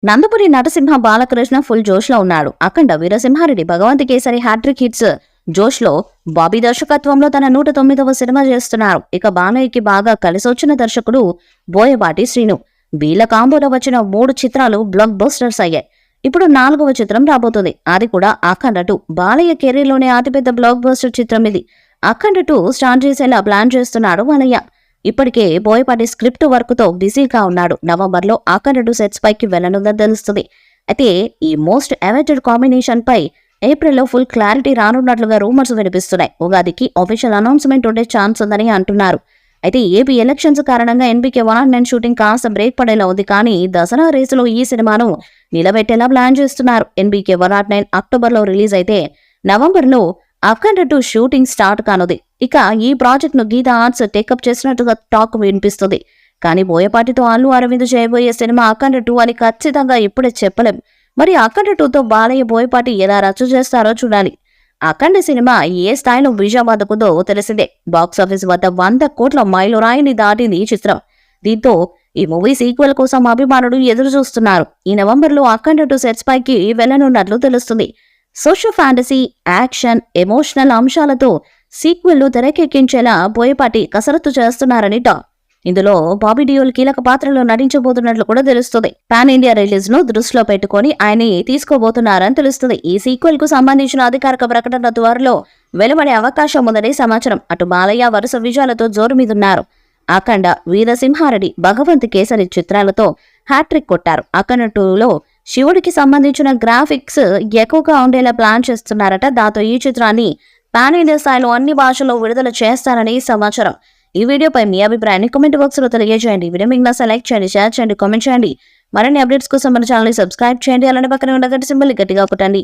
Nandamuri Narasimha Balakrishna full జోష్లో ఉన్నాడు. అఖండ, Veera Simha Reddy, Bhagavanth kesari hat trick hits జోష్లో Bobby దర్శకత్వంలో తన 109వ సినిమా చేస్తున్నారు. ఇక బాలయ్యకి బాగా కలిసొచ్చిన దర్శకుడు బోయపాటి శ్రీను. వీళ్ళ కాంబోలో వచ్చిన 3 చిత్రాలు బ్లాక్ బస్టర్స్ అయ్యాయి. ఇప్పుడు 4వ చిత్రం రాబోతుంది. అది కూడా అఖండ 2. బాలయ్య కెరీర్లోనే అతిపెద్ద బ్లాక్ బస్టర్ చిత్రం ఇది. అఖండ 2 స్టార్ట్ చేసేలా ప్లాన్ చేస్తున్నాడు బాలయ్య. ఇప్పటికే బోయపాటి స్క్రిప్ట్ వర్క్ తో బిజీగా ఉన్నాడు. నవంబర్లో అఖండ 2 సెట్స్ పైకి వెళ్లనుందని తెలుస్తుంది. అయితే ఈ మోస్ట్ అవైటెడ్ కాంబినేషన్ పై ఏప్రిల్లో ఫుల్ క్లారిటీ రానున్నట్లుగా రూమర్స్ వినిపిస్తున్నాయి. ఉగాదికి ఆఫీషియల్ అనౌన్స్మెంట్ ఉండే ఛాన్స్ ఉందని అంటున్నారు. అయితే ఏపీ ఎలక్షన్స్ కారణంగా ఎన్బీకే 109 షూటింగ్ కాస్త బ్రేక్ పడేలా ఉంది. కానీ దసరా రేసులో ఈ సినిమాను నిలబెట్టేలా ప్లాన్ చేస్తున్నారు. ఎన్బీకే 109 అక్టోబర్లో రిలీజ్ అయితే నవంబర్లో అఖండ 2 షూటింగ్ స్టార్ట్ కానుంది. ఇక ఈ ప్రాజెక్ట్ ను గీతా ఆర్ట్స్ టేకప్ చేసినట్టుగా టాక్ వినిపిస్తుంది. కానీ బోయపాటితో అల్లు అరవింద్ చేయబోయే సినిమా అఖండ 2 అని ఖచ్చితంగా ఇప్పుడే చెప్పలేం. మరి అఖండ 2తో బాలయ్య బోయపాటి ఎలా రచ్చ చేస్తారో చూడాలి. అఖండ సినిమా ఏ స్థాయిలో విజయం అందుకుందో తెలిసిందే. బాక్సాఫీస్ వద్ద 100 కోట్ల మైలురాయిని దాటింది ఈ చిత్రం. దీంతో ఈ మూవీ సీక్వెల్ కోసం అభిమానులు ఎదురు చూస్తున్నారు. ఈ నవంబర్లో అఖండ 2 సెట్స్ పైకి వెళ్లనున్నట్లు తెలుస్తుంది. సోషల్ ఫ్యాంటసీ, యాక్షన్, ఎమోషనల్ అంశాలతో సీక్వెల్ ను తెరకెక్కించేలా బోయపాటి కసరత్తు చేస్తున్నారని టాక్. ఇందులో బాబీ డియోల్ కీలక పాత్రలో నటించబోతున్నట్లు కూడా తెలుస్తుంది. పాన్ ఇండియా రిలీజ్ ను దృష్టిలో పెట్టుకుని ఆయన్ని తీసుకోబోతున్నారని తెలుస్తుంది. ఈ సీక్వెల్ కు సంబంధించిన అధికారిక ప్రకటన త్వరలో వెలువడే అవకాశం ఉందని సమాచారం. అటు బాలయ్య వరుస విజయాలతో జోరు మీదున్నారు. అఖండ, వీరసింహారెడ్డి, భగవంత్ కేసరి చిత్రాలతో హ్యాట్రిక్ కొట్టారు. అఖండ 2లో శివుడికి సంబంధించిన గ్రాఫిక్స్ ఎక్కువగా ఉండేలా ప్లాన్ చేస్తున్నారట. దాంతో ఈ చిత్రాన్ని పాన్ ఇండియా స్థాయిలో అన్ని భాషల్లో విడుదల చేస్తారని సమాచారం. ఈ వీడియోపై మీ అభిప్రాయాన్ని కామెంట్ బాక్స్ లో తెలియజేయండి. వీడియో మీకు నచ్చితే లైక్ చేయండి, షేర్ చేయండి, కామెంట్ చేయండి. మరిన్ని అప్డేట్స్ కోసం మన ఛానల్ ని సబ్స్క్రైబ్ చేయండి. అలానే పక్కనే ఉన్న గంట సింబల్ గట్టిగా కొట్టండి.